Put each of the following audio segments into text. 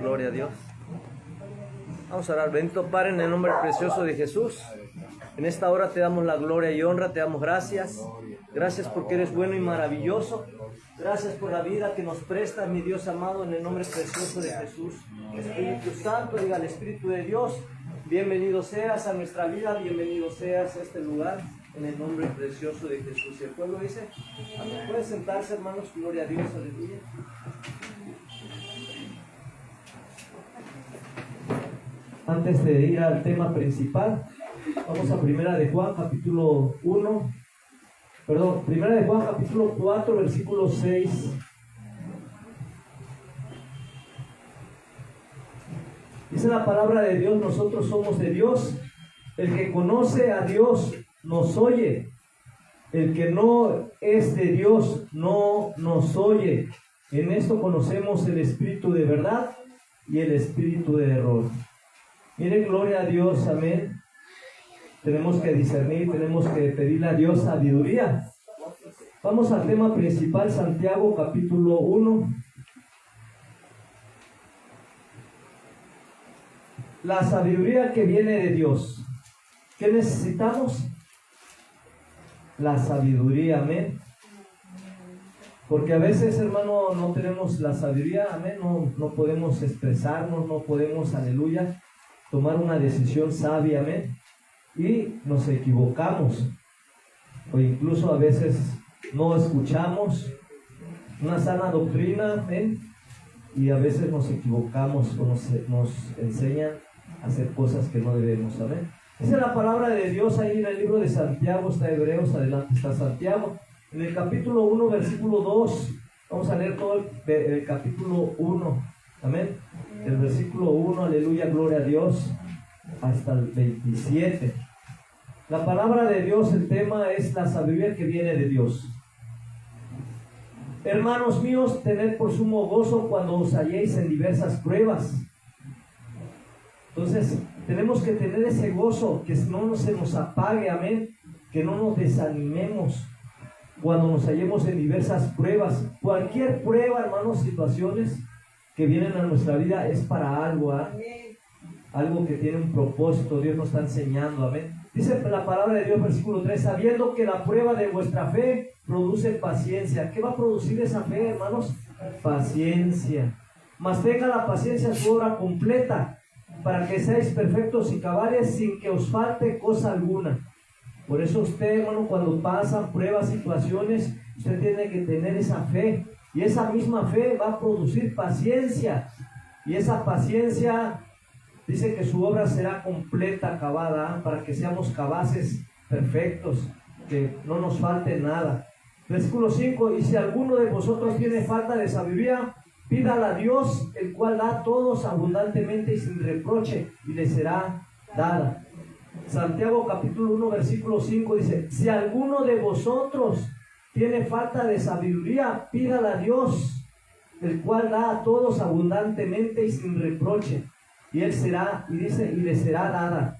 Gloria a Dios. Vamos a orar. Bendito Padre, en el nombre precioso de Jesús. En esta hora te damos la gloria y honra, te damos gracias. Gracias porque eres bueno y maravilloso. Gracias por la vida que nos prestas, mi Dios amado, en el nombre precioso de Jesús. Espíritu Santo, diga al Espíritu de Dios, bienvenido seas a nuestra vida, bienvenido seas a este lugar, en el nombre precioso de Jesús. Y el pueblo dice, amén. Pueden sentarse, hermanos, gloria a Dios, aleluya. Antes de ir al tema principal, vamos a Primera de Juan, capítulo 4, versículo 6. Dice la palabra de Dios, nosotros somos de Dios. El que conoce a Dios nos oye. El que no es de Dios no nos oye. En esto conocemos el espíritu de verdad y el espíritu de error. Miren, gloria a Dios, amén. Tenemos que discernir, tenemos que pedirle a Dios sabiduría. Vamos al tema principal, Santiago capítulo 1. La sabiduría que viene de Dios. ¿Qué necesitamos? La sabiduría, amén. Porque a veces, hermano, no tenemos la sabiduría, amén. No podemos expresarnos, no podemos, aleluya, tomar una decisión sabia, amén. Y nos equivocamos. O incluso a veces no escuchamos una sana doctrina, amén. Y a veces nos equivocamos o nos enseñan a hacer cosas que no debemos, amén. Esa es la palabra de Dios ahí en el libro de Santiago, está Hebreos, adelante está Santiago. En el capítulo 1, versículo 2, vamos a leer todo el capítulo 1, amén. El versículo 1, aleluya, gloria a Dios, hasta el 27. La palabra de Dios, el tema es la sabiduría que viene de Dios. Hermanos míos, tened por sumo gozo cuando os halléis en diversas pruebas. Entonces, tenemos que tener ese gozo, que no se nos apague, amén, que no nos desanimemos cuando nos hallemos en diversas pruebas. Cualquier prueba, hermanos, situaciones que vienen a nuestra vida es para algo, ¿eh? Algo que tiene un propósito, Dios nos está enseñando, amén. Dice la palabra de Dios, versículo 3, sabiendo que la prueba de vuestra fe produce paciencia. ¿Qué va a producir esa fe, hermanos? Paciencia. Mas tenga la paciencia su obra completa, para que seáis perfectos y cabales sin que os falte cosa alguna. Por eso usted, hermano, cuando pasan pruebas, situaciones, usted tiene que tener esa fe. Y esa misma fe va a producir paciencia. Y esa paciencia dice que su obra será completa, acabada, para que seamos capaces, perfectos, que no nos falte nada. Versículo 5, y si alguno de vosotros tiene falta de sabiduría, pídala a Dios, el cual da a todos abundantemente y sin reproche, y le será dada. Santiago capítulo 1, versículo 5 dice, si alguno de vosotros tiene falta de sabiduría, pídala a Dios, el cual da a todos abundantemente y sin reproche, y él será, y dice, y le será dada.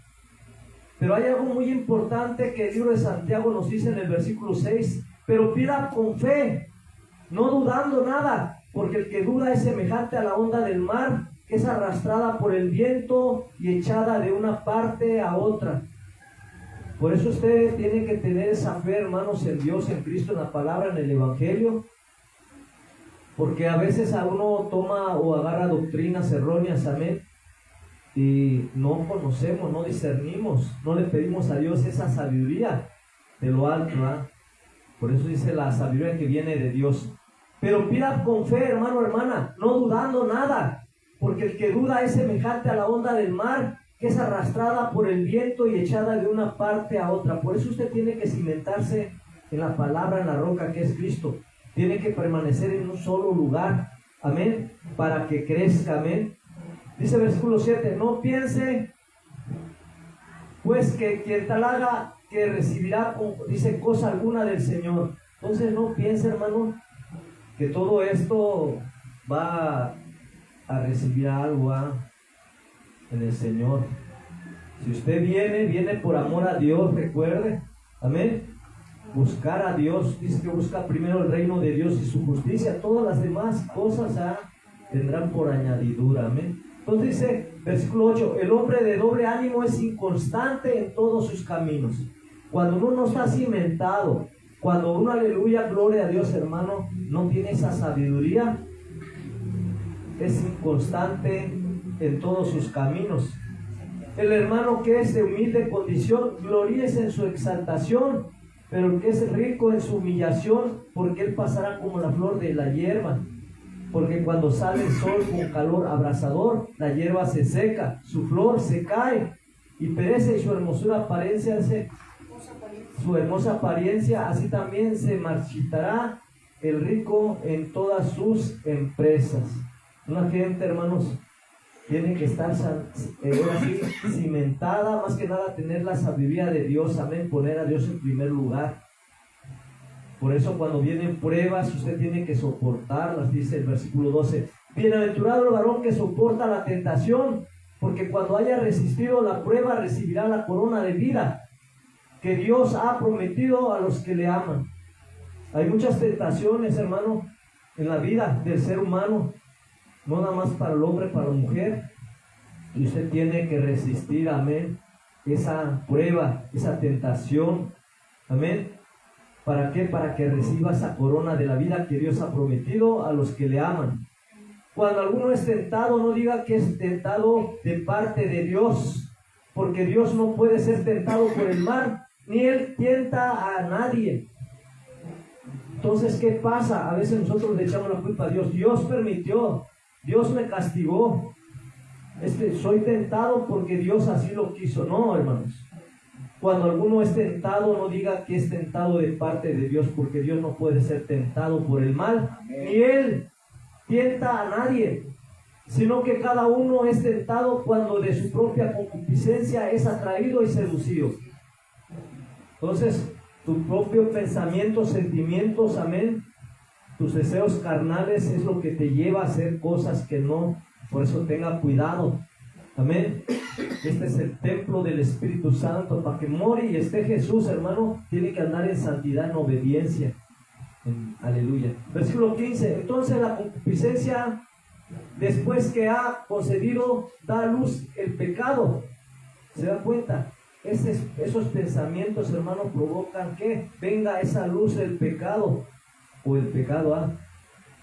Pero hay algo muy importante que el libro de Santiago nos dice en el versículo 6, pero pida con fe, no dudando nada, porque el que duda es semejante a la onda del mar, que es arrastrada por el viento y echada de una parte a otra. Por eso usted tiene que tener esa fe, hermanos, en Dios, en Cristo, en la palabra, en el Evangelio, porque a veces a uno toma o agarra doctrinas erróneas, amén, y no conocemos, no discernimos, no le pedimos a Dios esa sabiduría de lo alto, ¿eh? Por eso dice la sabiduría que viene de Dios. Pero pida con fe, hermano, hermana, no dudando nada, porque el que duda es semejante a la onda del mar, que es arrastrada por el viento y echada de una parte a otra. Por eso usted tiene que cimentarse en la palabra, en la roca que es Cristo. Tiene que permanecer en un solo lugar, amén, para que crezca, amén. Dice versículo 7, no piense, pues que quien tal haga, que recibirá, dice, cosa alguna del Señor. Entonces no piense, hermano, que todo esto va a recibir algo en el Señor. Si usted viene por amor a Dios, recuerde, amén, buscar a Dios. Dice que busca primero el reino de Dios y su justicia, todas las demás cosas vendrán por añadidura, amén. Entonces dice, versículo 8, el hombre de doble ánimo es inconstante en todos sus caminos. Cuando uno no está cimentado, cuando uno, aleluya, gloria a Dios, hermano, no tiene esa sabiduría, es inconstante en todos sus caminos. El hermano que es de humilde condición, gloríese en su exaltación, pero el que es rico en su humillación, porque él pasará como la flor de la hierba. Porque cuando sale el sol con calor abrasador, la hierba se seca, su flor se cae y perece, y su hermosa apariencia, así también se marchitará el rico en todas sus empresas. Una gente, hermanos, tiene que estar así cimentada, más que nada tener la sabiduría de Dios, amén, poner a Dios en primer lugar. Por eso cuando vienen pruebas, usted tiene que soportarlas, dice el versículo 12. Bienaventurado el varón que soporta la tentación, porque cuando haya resistido la prueba, recibirá la corona de vida que Dios ha prometido a los que le aman. Hay muchas tentaciones, hermano, en la vida del ser humano, no nada más para el hombre, para la mujer, y usted tiene que resistir, amén, esa prueba, esa tentación, amén. ¿Para qué? Para que reciba esa corona de la vida que Dios ha prometido a los que le aman. Cuando alguno es tentado, no diga que es tentado de parte de Dios, porque Dios no puede ser tentado por el mal, ni Él tienta a nadie. Entonces, ¿qué pasa? A veces nosotros le echamos la culpa a Dios. Dios permitió, Dios me castigó. Soy tentado porque Dios así lo quiso. No, hermanos. Cuando alguno es tentado, no diga que es tentado de parte de Dios, porque Dios no puede ser tentado por el mal, ni Él tienta a nadie, sino que cada uno es tentado cuando de su propia concupiscencia es atraído y seducido. Entonces, tu propio pensamiento, sentimientos, amén, tus deseos carnales es lo que te lleva a hacer cosas que no. Por eso tenga cuidado, amén. Este es el templo del Espíritu Santo. Para que more y esté Jesús, hermano, tiene que andar en santidad, en obediencia. Aleluya. Versículo 15. Entonces la concupiscencia, después que ha concebido, da a luz el pecado. ¿Se da cuenta? Esos pensamientos, hermano, provocan que venga esa luz del pecado. O el pecado,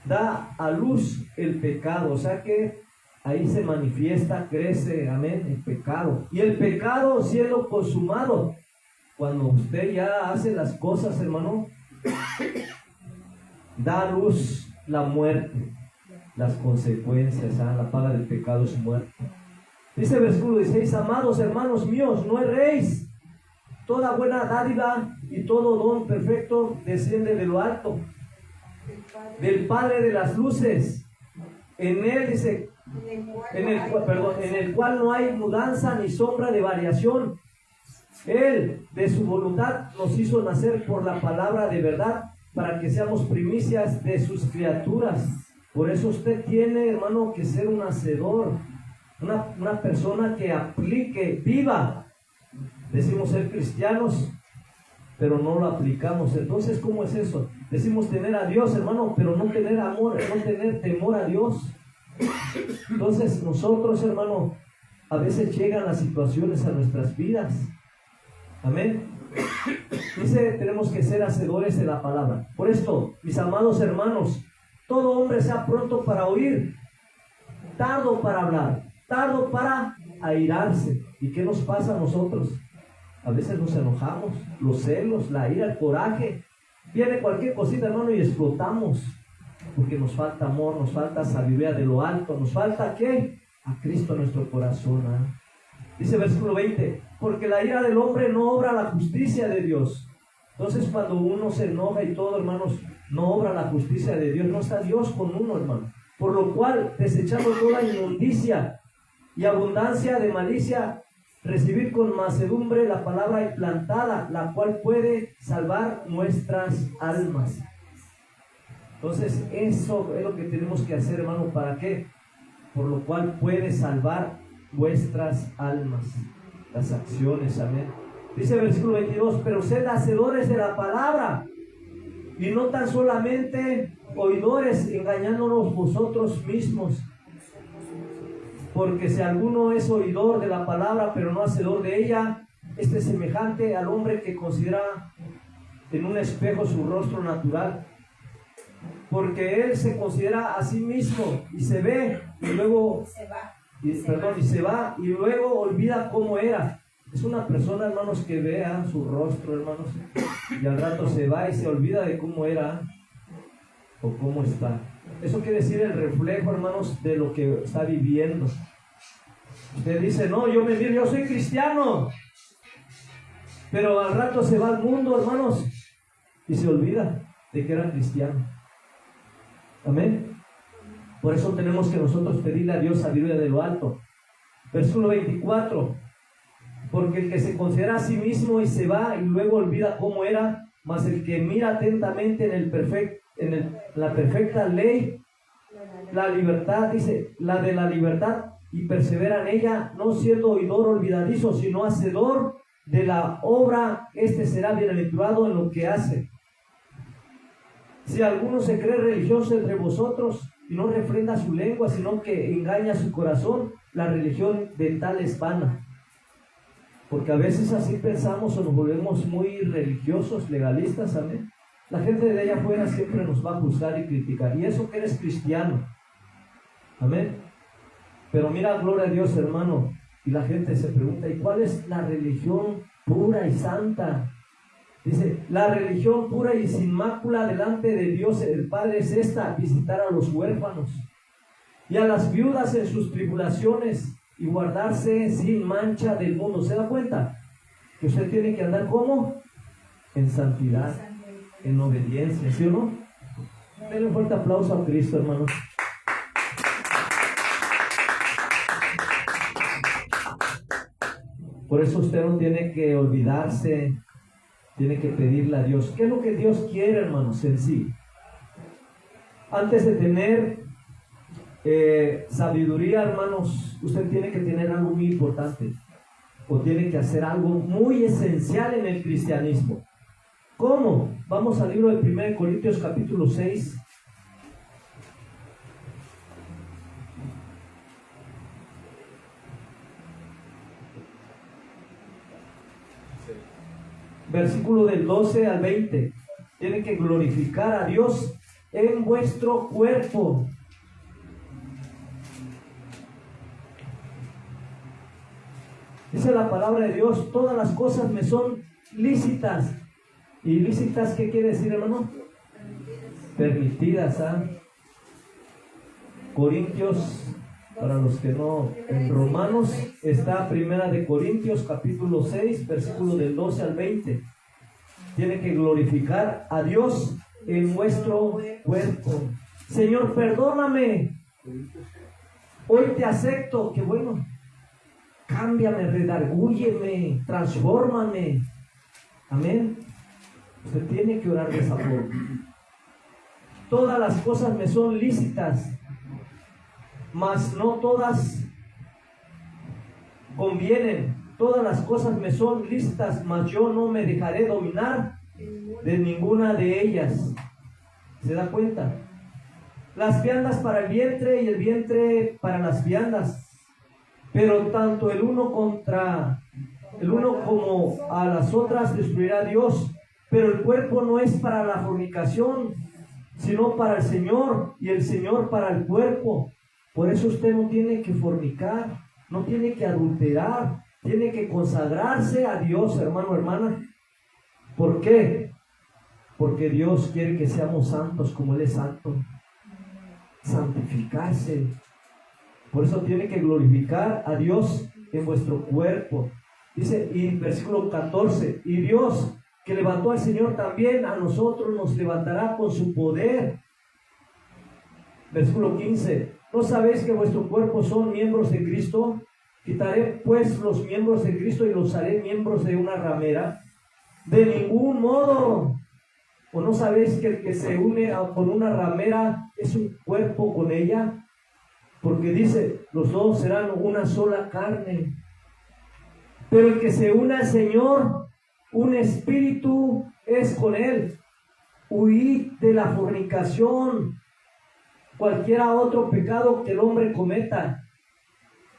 da a luz el pecado. O sea que ahí se manifiesta, crece, amén, el pecado. Y el pecado siendo consumado, cuando usted ya hace las cosas, hermano, da a luz la muerte, las consecuencias, la paga del pecado es muerte. Dice el versículo 16, amados hermanos míos, no erréis, toda buena dádiva y todo don perfecto desciende de lo alto, del Padre de las luces. En él dice, en el cual no hay mudanza ni sombra de variación. Él, de su voluntad, nos hizo nacer por la palabra de verdad, para que seamos primicias de sus criaturas. Por eso usted tiene, hermano, que ser un hacedor, una persona que aplique, viva. Decimos ser cristianos, pero no lo aplicamos. Entonces, ¿cómo es eso? Decimos tener a Dios, hermano, pero no tener amor, no tener temor a Dios. Entonces nosotros, hermano, a veces llegan las situaciones a nuestras vidas, amén. Dice, tenemos que ser hacedores de la palabra. Por esto, mis amados hermanos, todo hombre sea pronto para oír, tardo para hablar, tardo para airarse. ¿Y qué nos pasa a nosotros? A veces nos enojamos, los celos, la ira, el coraje, viene cualquier cosita, hermano, y explotamos. Porque nos falta amor, nos falta sabiduría de lo alto, nos falta ¿qué? A Cristo en nuestro corazón. Dice versículo 20, porque la ira del hombre no obra la justicia de Dios. Entonces cuando uno se enoja y todo, hermanos, no obra la justicia de Dios, no está Dios con uno, hermano. Por lo cual, desechando toda inmundicia y abundancia de malicia, recibir con mansedumbre la palabra implantada, la cual puede salvar nuestras almas. Entonces, eso es lo que tenemos que hacer, hermano. ¿Para qué? Por lo cual puede salvar vuestras almas, las acciones, amén. Dice el versículo 22, pero sed hacedores de la palabra, y no tan solamente oidores, engañándonos vosotros mismos. Porque si alguno es oidor de la palabra, pero no hacedor de ella, este es semejante al hombre que considera en un espejo su rostro natural. Porque él se considera a sí mismo y se ve y luego se va y luego olvida cómo era. Es una persona, hermanos, que vea su rostro, hermanos, y al rato se va y se olvida de cómo era o cómo está. Eso quiere decir el reflejo, hermanos, de lo que está viviendo. Usted dice, no, yo soy cristiano, pero al rato se va al mundo, hermanos, y se olvida de que era cristiano. Amén. Por eso tenemos que nosotros pedirle a Dios sabiduría de lo alto. Versículo 24. Porque el que se considera a sí mismo y se va y luego olvida cómo era, mas el que mira atentamente la perfecta ley, la libertad, dice, la de la libertad, y persevera en ella, no siendo oidor olvidadizo, sino hacedor de la obra, este será bienaventurado en lo que hace. Si alguno se cree religioso entre vosotros y no refrenda su lengua, sino que engaña su corazón, la religión de tal es vana. Porque a veces así pensamos o nos volvemos muy religiosos, legalistas, amén. La gente de allá afuera siempre nos va a juzgar y criticar. Y eso que eres cristiano, amén. Pero mira, gloria a Dios, hermano. Y la gente se pregunta, ¿y cuál es la religión pura y santa? Dice, la religión pura y sin mácula delante de Dios el Padre es esta: visitar a los huérfanos y a las viudas en sus tribulaciones y guardarse sin mancha del mundo. ¿Se da cuenta? Que usted tiene que andar ¿cómo? En santidad, en obediencia, ¿sí o no? Denle un fuerte aplauso a Cristo, hermano. Por eso usted no tiene que olvidarse, tiene que pedirle a Dios. ¿Qué es lo que Dios quiere, hermanos, en sí? Antes de tener sabiduría, hermanos, usted tiene que tener algo muy importante, o tiene que hacer algo muy esencial en el cristianismo. ¿Cómo? Vamos al libro de 1 Corintios capítulo 6. Versículo del 12 al 20. Tienen que glorificar a Dios en vuestro cuerpo. Dice la palabra de Dios, todas las cosas me son lícitas. ¿Y lícitas qué quiere decir, hermano? Permitidas, ¿ah? Corintios, para los que no, en Romanos está 1 Corintios capítulo 6, versículo del 12 al 20. Tiene que glorificar a Dios en vuestro cuerpo. Señor, perdóname. Hoy te acepto. Qué bueno. Cámbiame, redargúyeme, transfórmame. Amén. Usted tiene que orar de esa forma. Todas las cosas me son lícitas, mas no todas convienen. Todas las cosas me son lícitas, mas yo no me dejaré dominar de ninguna de ellas. ¿Se da cuenta? Las viandas para el vientre y el vientre para las viandas. Pero tanto el uno como a las otras destruirá Dios. Pero el cuerpo no es para la fornicación, sino para el Señor, y el Señor para el cuerpo. Por eso usted no tiene que fornicar, no tiene que adulterar, tiene que consagrarse a Dios, hermano, hermana. ¿Por qué? Porque Dios quiere que seamos santos como Él es santo. Santificarse. Por eso tiene que glorificar a Dios en vuestro cuerpo. Dice, y versículo 14, y Dios que levantó al Señor también a nosotros nos levantará con su poder. Versículo 15, ¿no sabéis que vuestro cuerpo son miembros de Cristo? Quitaré pues los miembros de Cristo y los haré miembros de una ramera. De ningún modo. ¿O no sabéis que el que se une con una ramera es un cuerpo con ella? Porque dice, los dos serán una sola carne. Pero el que se une al Señor, un espíritu es con Él. huid de la fornicación. Cualquier otro pecado que el hombre cometa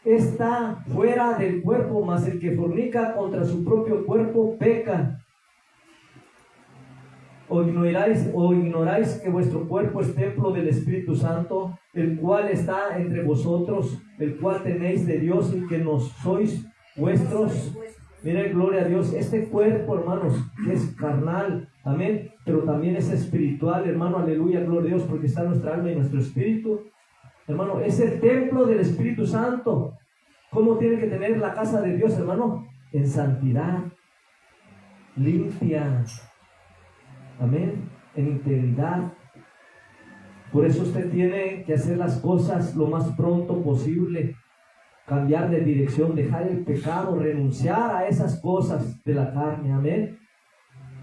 está fuera del cuerpo, mas el que fornica contra su propio cuerpo peca. ¿O ignoráis que vuestro cuerpo es templo del Espíritu Santo, el cual está entre vosotros, el cual tenéis de Dios y que no sois vuestros? Miren, gloria a Dios. Este cuerpo, hermanos, que es carnal, amén, pero también es espiritual, hermano, aleluya, gloria a Dios, porque está nuestra alma y nuestro espíritu. Hermano, es el templo del Espíritu Santo. ¿Cómo tiene que tener la casa de Dios, hermano? En santidad, limpia, amén, en integridad. Por eso usted tiene que hacer las cosas lo más pronto posible, cambiar de dirección, dejar el pecado, renunciar a esas cosas de la carne, amén.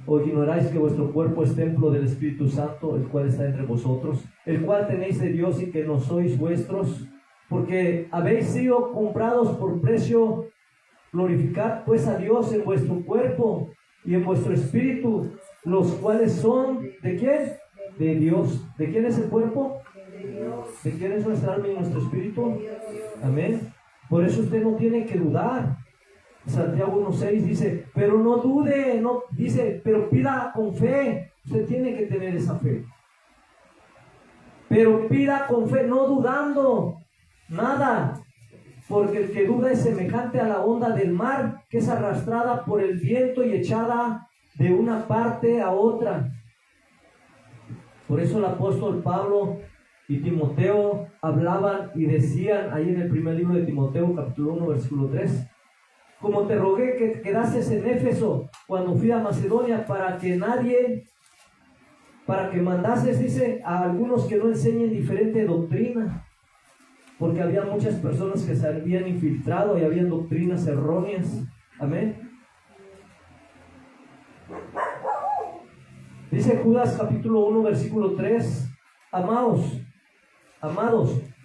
¿O ignoráis que vuestro cuerpo es templo del Espíritu Santo, el cual está entre vosotros, el cual tenéis de Dios y que no sois vuestros? Porque habéis sido comprados por precio. Glorificad pues a Dios en vuestro cuerpo y en vuestro espíritu, los cuales son, ¿de quién? De Dios. ¿De quién es el cuerpo? ¿De quién es nuestra alma y nuestro espíritu? Amén. Por eso usted no tiene que dudar. Santiago 1:6 dice, pero no dude, no, dice, pero pida con fe. Usted tiene que tener esa fe. Pero pida con fe, no dudando nada. Porque el que duda es semejante a la onda del mar, que es arrastrada por el viento y echada de una parte a otra. Por eso el apóstol Pablo y Timoteo hablaban y decían ahí en el primer libro de Timoteo, capítulo 1, versículo 3, como te rogué que te quedases en Éfeso cuando fui a Macedonia, para que mandases, dice, a algunos que no enseñen diferente doctrina, porque había muchas personas que se habían infiltrado y habían doctrinas erróneas. Amén. Dice Judas capítulo 1 versículo 3, amados,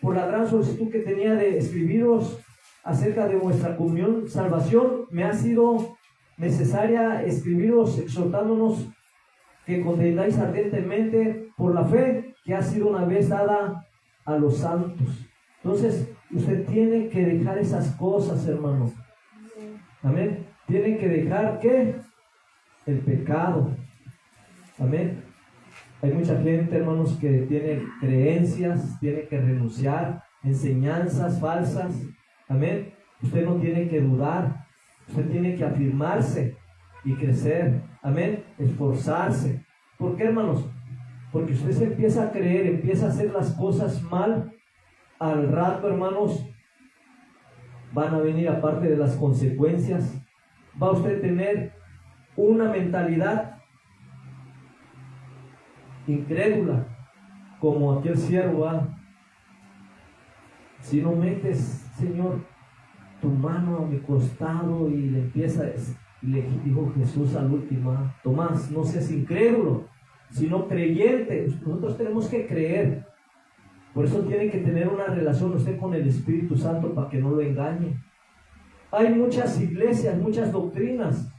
por la gran solicitud que tenía de escribiros acerca de vuestra comunión, salvación, me ha sido necesaria escribiros exhortándonos que contendáis ardientemente por la fe que ha sido una vez dada a los santos. Entonces, usted tiene que dejar esas cosas, hermano. Amén. Tiene que dejar, ¿qué? El pecado. Amén. Hay mucha gente, hermanos, que tiene creencias, tiene que renunciar, enseñanzas falsas. Amén. Usted no tiene que dudar. Usted tiene que afirmarse y crecer. Amén. Esforzarse. ¿Por qué, hermanos? Porque usted se empieza a creer, empieza a hacer las cosas mal. Al rato, hermanos, van a venir, aparte de las consecuencias, va usted a tener una mentalidad incrédula, como aquel siervo. Si no metes, Señor, tu mano a mi costado, y le empieza, y le dijo Jesús al último, Tomás, no seas incrédulo, sino creyente. Nosotros tenemos que creer. Por eso tiene que tener una relación usted con el Espíritu Santo, para que no lo engañe. Hay muchas iglesias, muchas doctrinas,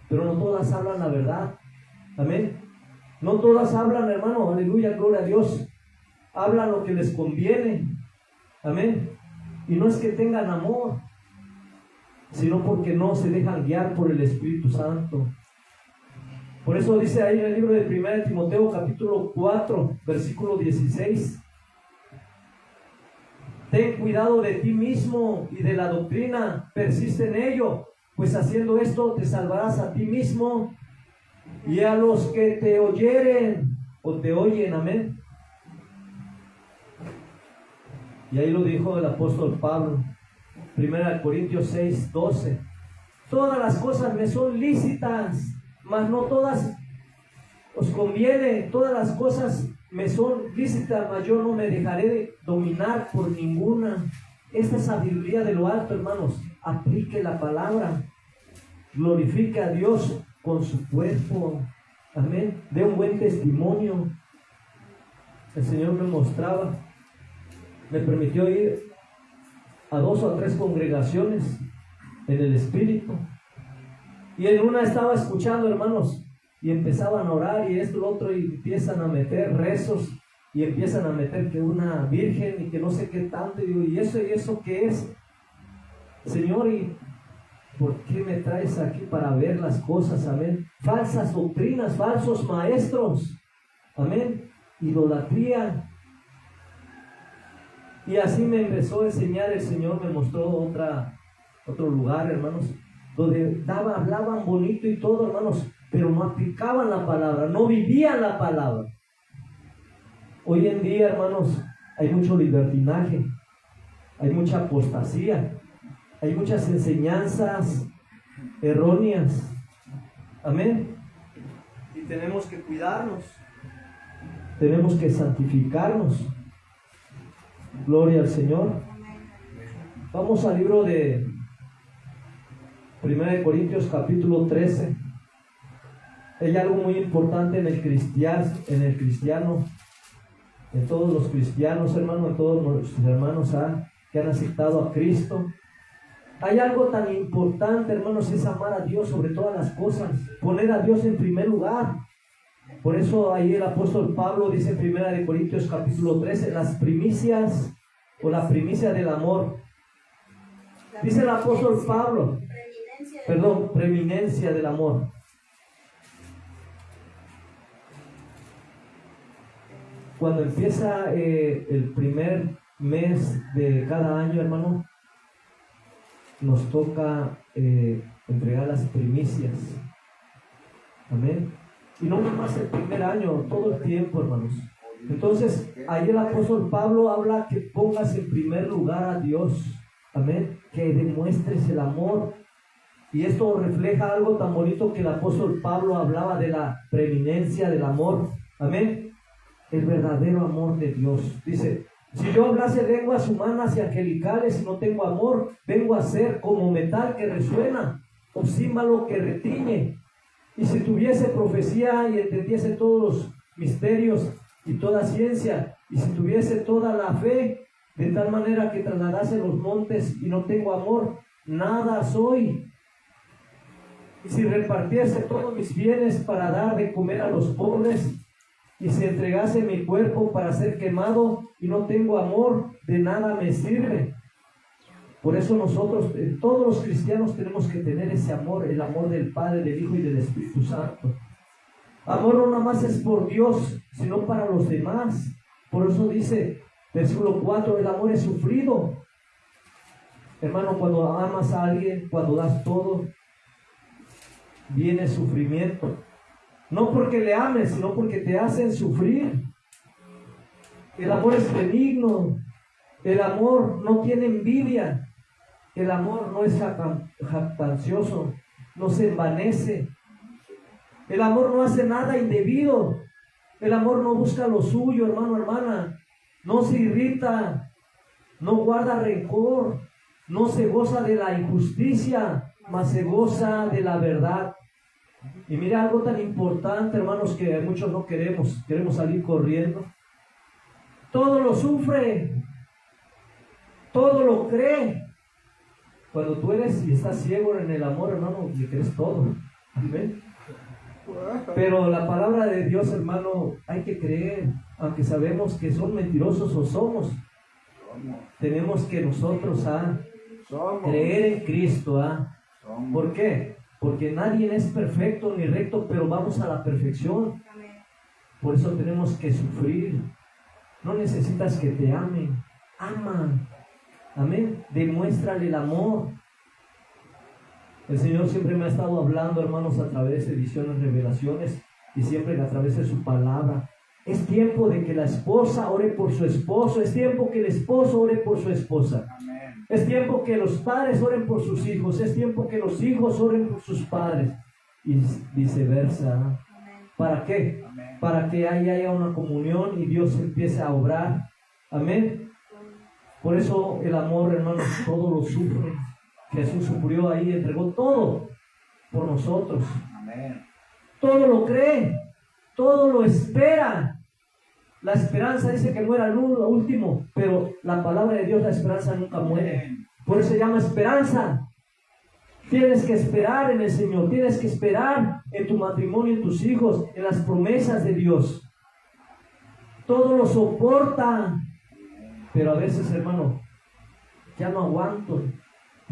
pero no todas hablan la verdad. Amén. No todas hablan, hermano, aleluya, gloria a Dios. Hablan lo que les conviene. Amén. Y no es que tengan amor, sino porque no se dejan guiar por el Espíritu Santo. Por eso dice ahí en el libro de 1 Timoteo capítulo 4, versículo 16. Ten cuidado de ti mismo y de la doctrina, persiste en ello, pues haciendo esto te salvarás a ti mismo y a los que te oyeren o te oyen. Amén. Y ahí lo dijo el apóstol Pablo, 1 Corintios 6, 12. Todas las cosas me son lícitas, mas no todas os conviene. Todas las cosas me son lícitas, mas yo no me dejaré de dominar por ninguna. Esta sabiduría de lo alto, hermanos, aplique la palabra, glorifique a Dios con su cuerpo. Amén. Dé un buen testimonio. El Señor me mostraba, me permitió ir a 2 o 3 congregaciones en el Espíritu, y en una estaba escuchando, hermanos, y empezaban a orar y esto, lo otro, y empiezan a meter rezos y empiezan a meter que una virgen y que no sé qué tanto, y digo, ¿y eso qué es? Señor, ¿y por qué me traes aquí para ver las cosas? Amén. Falsas doctrinas, falsos maestros, amén, idolatría. Y así me empezó a enseñar el Señor, me mostró otro lugar, hermanos, donde hablaban bonito y todo, hermanos, pero no aplicaban la palabra, no vivían la palabra. Hoy en día, hermanos, hay mucho libertinaje, hay mucha apostasía, hay muchas enseñanzas erróneas. Amén. Y tenemos que cuidarnos, tenemos que santificarnos. Gloria al Señor. Vamos al libro de 1 Corintios capítulo 13. Hay algo muy importante en el cristiano, en todos los cristianos, hermanos, en todos nuestros hermanos que han aceptado a Cristo. Hay algo tan importante, hermanos, es amar a Dios sobre todas las cosas, poner a Dios en primer lugar. Por eso ahí el apóstol Pablo dice en 1 Corintios capítulo 13, las primicias o la primicia del amor. Dice el apóstol Pablo, preeminencia del amor. Cuando empieza el primer mes de cada año, hermano, nos toca entregar las primicias. Amén. Y no más el primer año, todo el tiempo, hermanos. Entonces, ahí el apóstol Pablo habla que pongas en primer lugar a Dios. Amén. Que demuestres el amor. Y esto refleja algo tan bonito que el apóstol Pablo hablaba de la preeminencia del amor. Amén. El verdadero amor de Dios. Dice, si yo hablase lenguas humanas y angelicales y no tengo amor, vengo a ser como metal que resuena o címbalo que retiñe. Y si tuviese profecía y entendiese todos los misterios y toda ciencia, y si tuviese toda la fe, de tal manera que trasladase los montes y no tengo amor, nada soy. Y si repartiese todos mis bienes para dar de comer a los pobres, y si entregase mi cuerpo para ser quemado y no tengo amor, de nada me sirve. Por eso nosotros, todos los cristianos, tenemos que tener ese amor, el amor del Padre, del Hijo y del Espíritu Santo. Amor no nada más es por Dios, sino para los demás. Por eso dice, versículo 4, el amor es sufrido. Hermano, cuando amas a alguien, cuando das todo, viene sufrimiento. No porque le ames, sino porque te hacen sufrir. El amor es benigno. El amor no tiene envidia. El amor no es jactancioso. No se envanece. El amor no hace nada indebido. El amor no busca lo suyo, hermano, hermana. No se irrita. No guarda rencor. No se goza de la injusticia, mas se goza de la verdad. Y mira algo tan importante, hermanos, que muchos no queremos salir corriendo. Todo lo sufre, todo lo cree. Cuando tú eres y estás ciego en el amor, hermano, le crees todo. Amén. Pero la palabra de Dios, hermano, hay que creer, aunque sabemos que son mentirosos o somos. Tenemos que nosotros creer en Cristo. ¿Por qué? Porque nadie es perfecto ni recto, pero vamos a la perfección. Por eso tenemos que sufrir. No necesitas que te amen. Ama. Amén. Demuéstrale el amor. El Señor siempre me ha estado hablando, hermanos, a través de visiones, revelaciones, y siempre a través de su palabra. Es tiempo de que la esposa ore por su esposo. Es tiempo que el esposo ore por su esposa. Amén. Es tiempo que los padres oren por sus hijos. Es tiempo que los hijos oren por sus padres. Y viceversa. Amén. ¿Para qué? Amén. Para que ahí haya una comunión y Dios empiece a obrar. Amén. Por eso el amor, hermanos, todo lo sufre. Jesús sufrió ahí, entregó todo por nosotros. Amén. Todo lo cree, todo lo espera. La esperanza dice que muera lo último, pero la palabra de Dios, la esperanza nunca muere. Por eso se llama esperanza. Tienes que esperar en el Señor, tienes que esperar en tu matrimonio, en tus hijos, en las promesas de Dios. Todo lo soporta, pero a veces, hermano, ya no aguanto,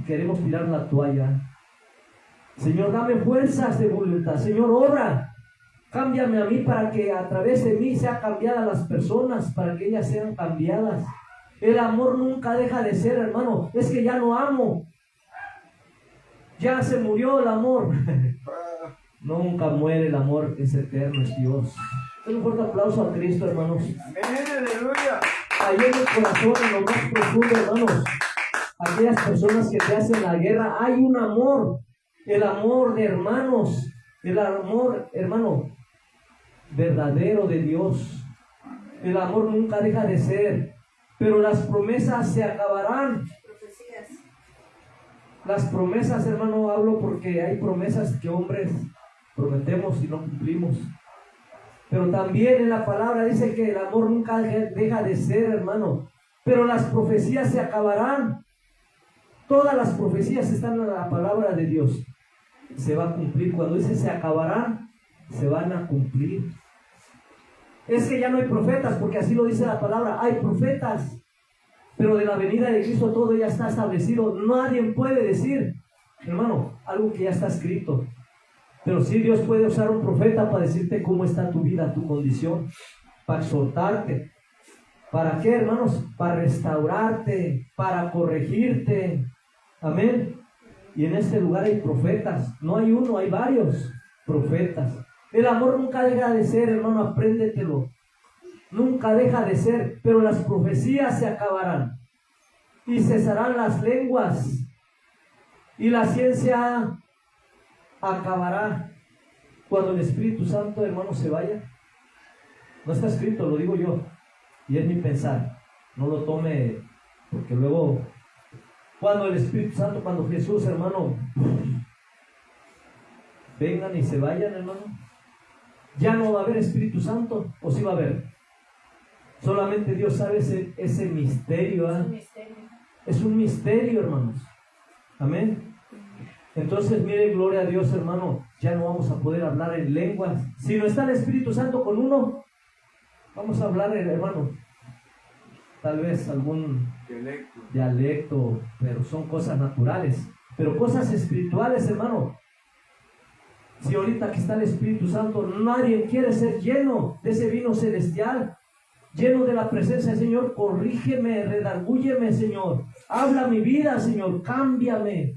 queremos tirar la toalla. Señor, dame fuerzas de voluntad. Señor, obra, cámbiame a mí para que a través de mí sean cambiadas las personas, para que ellas sean cambiadas. El amor nunca deja de ser, hermano. Es que ya no amo. Ya se murió el amor. Nunca muere el amor, es eterno, es Dios. Un fuerte aplauso a Cristo, hermanos. Amén, aleluya. Ahí en el corazón, en lo más profundo, hermanos, aquellas personas que te hacen la guerra, hay un amor. El amor de hermanos. El amor, hermano, verdadero de Dios. El amor nunca deja de ser. Pero las promesas se acabarán. Las promesas, hermano, hablo porque hay promesas que hombres prometemos y no cumplimos. Pero también en la palabra dice que el amor nunca deja de ser, hermano. Pero las profecías se acabarán. Todas las profecías están en la palabra de Dios. Se va a cumplir. Cuando dice se acabarán, se van a cumplir. Es que ya no hay profetas, porque así lo dice la palabra. Hay profetas. Pero de la venida de Cristo todo ya está establecido. Nadie puede decir, hermano, algo que ya está escrito. Pero sí Dios puede usar un profeta para decirte cómo está tu vida, tu condición, para exhortarte. ¿Para qué, hermanos? Para restaurarte, para corregirte. Amén. Y en este lugar hay profetas. No hay uno, hay varios profetas. El amor nunca deja de ser, hermano, apréndetelo. Nunca deja de ser, pero las profecías se acabarán y cesarán las lenguas y la ciencia acabará cuando el Espíritu Santo, hermano, se vaya. No está escrito, lo digo yo y es mi pensar. No lo tome, porque luego cuando el Espíritu Santo, cuando Jesús, hermano, vengan y se vayan, hermano, ya no va a haber Espíritu Santo, o sí va a haber. Solamente Dios sabe ese misterio, ¿eh? Es un misterio, hermanos. Amén. Entonces, mire, gloria a Dios, hermano. Ya no vamos a poder hablar en lenguas. Si no está el Espíritu Santo con uno, vamos a hablar, hermano, tal vez algún dialecto, pero son cosas naturales. Pero cosas espirituales, hermano. Si ahorita que está el Espíritu Santo, nadie quiere ser lleno de ese vino celestial, lleno de la presencia del Señor. Corrígeme, redargúyeme, Señor. Habla mi vida, Señor. Cámbiame.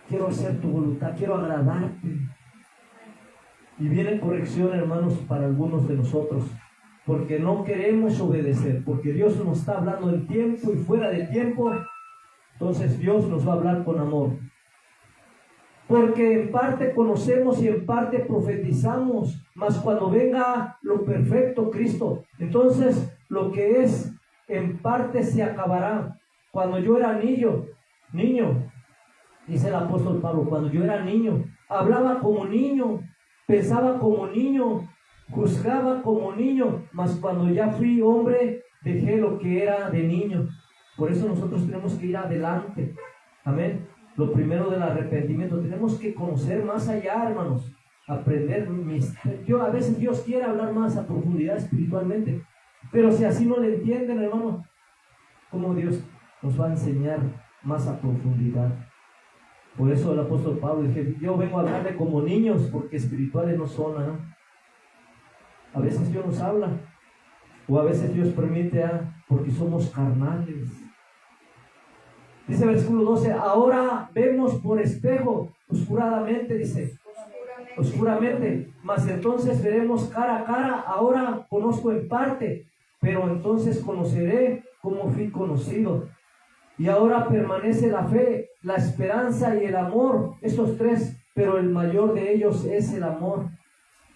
Quiero hacer tu voluntad, quiero agradarte. Y viene corrección, hermanos, para algunos de nosotros, porque no queremos obedecer, porque Dios nos está hablando en tiempo y fuera de tiempo. Entonces Dios nos va a hablar con amor. Porque en parte conocemos y en parte profetizamos, mas cuando venga lo perfecto, Cristo, entonces lo que es en parte se acabará. Cuando yo era niño, dice el apóstol Pablo, cuando yo era niño, hablaba como niño, pensaba como niño, juzgaba como niño, mas cuando ya fui hombre, dejé lo que era de niño. Por eso nosotros tenemos que ir adelante. Amén. Lo primero del arrepentimiento, tenemos que conocer más allá, hermanos, aprender. A veces Dios quiere hablar más a profundidad espiritualmente, pero si así no le entienden, hermano, ¿cómo Dios nos va a enseñar más a profundidad? Por eso el apóstol Pablo dice, yo vengo a hablarle como niños, porque espirituales no son, ¿no? A veces Dios nos habla, o a veces Dios permite, porque somos carnales. Dice el versículo 12, ahora vemos por espejo, oscuradamente, dice, oscuramente, mas entonces veremos cara a cara. Ahora conozco en parte, pero entonces conoceré como fui conocido. Y ahora permanece la fe, la esperanza y el amor, estos tres, pero el mayor de ellos es el amor.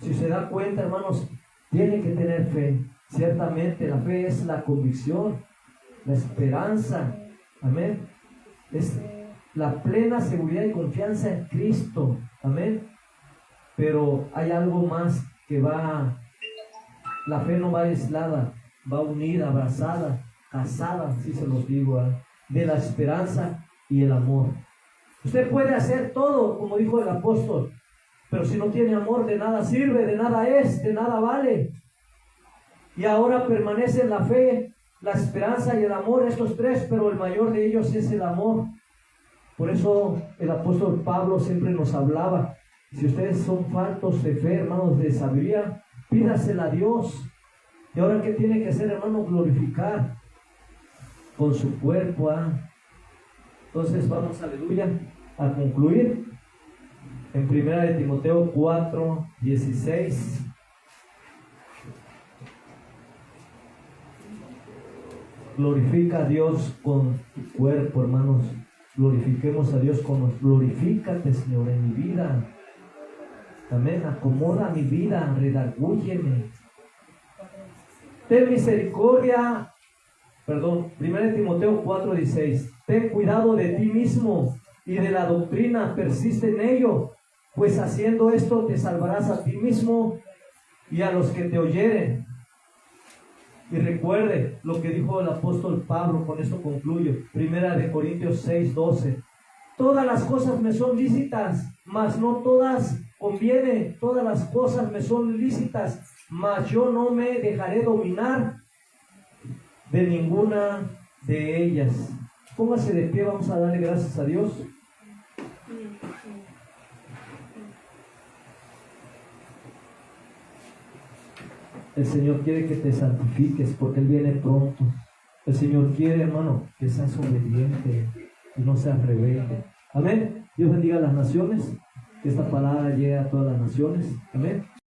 Si se da cuenta, hermanos, tiene que tener fe. Ciertamente la fe es la convicción, la esperanza, amén. Es la plena seguridad y confianza en Cristo, amén. Pero hay algo más que va, la fe no va aislada, va unida, abrazada, casada, así se los digo, de la esperanza y el amor. Usted puede hacer todo, como dijo el apóstol, pero si no tiene amor, de nada sirve, de nada es, de nada vale. Y ahora permanecen la fe, la esperanza y el amor, estos tres, pero el mayor de ellos es el amor. Por eso el apóstol Pablo siempre nos hablaba: si ustedes son faltos de fe, hermanos, de sabiduría, pídasela a Dios. Y ahora, ¿qué tiene que hacer, hermano? Glorificar con su cuerpo. Entonces vamos, aleluya, a concluir en 1 Timoteo 4:16. Glorifica a Dios con tu cuerpo, hermanos. Glorifiquemos a Dios con nosotros. Glorifícate, Señor, en mi vida. Amén. Acomoda mi vida, redargúyeme. Ten misericordia. 1 Timoteo 4:16. Ten cuidado de ti mismo y de la doctrina, persiste en ello, pues haciendo esto te salvarás a ti mismo y a los que te oyeren. Y recuerde lo que dijo el apóstol Pablo, con esto concluyo, 1 Corintios 6:12. Todas las cosas me son lícitas, mas no todas convienen. Todas las cosas me son lícitas, mas yo no me dejaré dominar de ninguna de ellas. Póngase de pie, vamos a darle gracias a Dios. El Señor quiere que te santifiques porque Él viene pronto. El Señor quiere, hermano, que seas obediente y no seas rebelde. Amén. Dios bendiga a las naciones. Que esta palabra llegue a todas las naciones. Amén.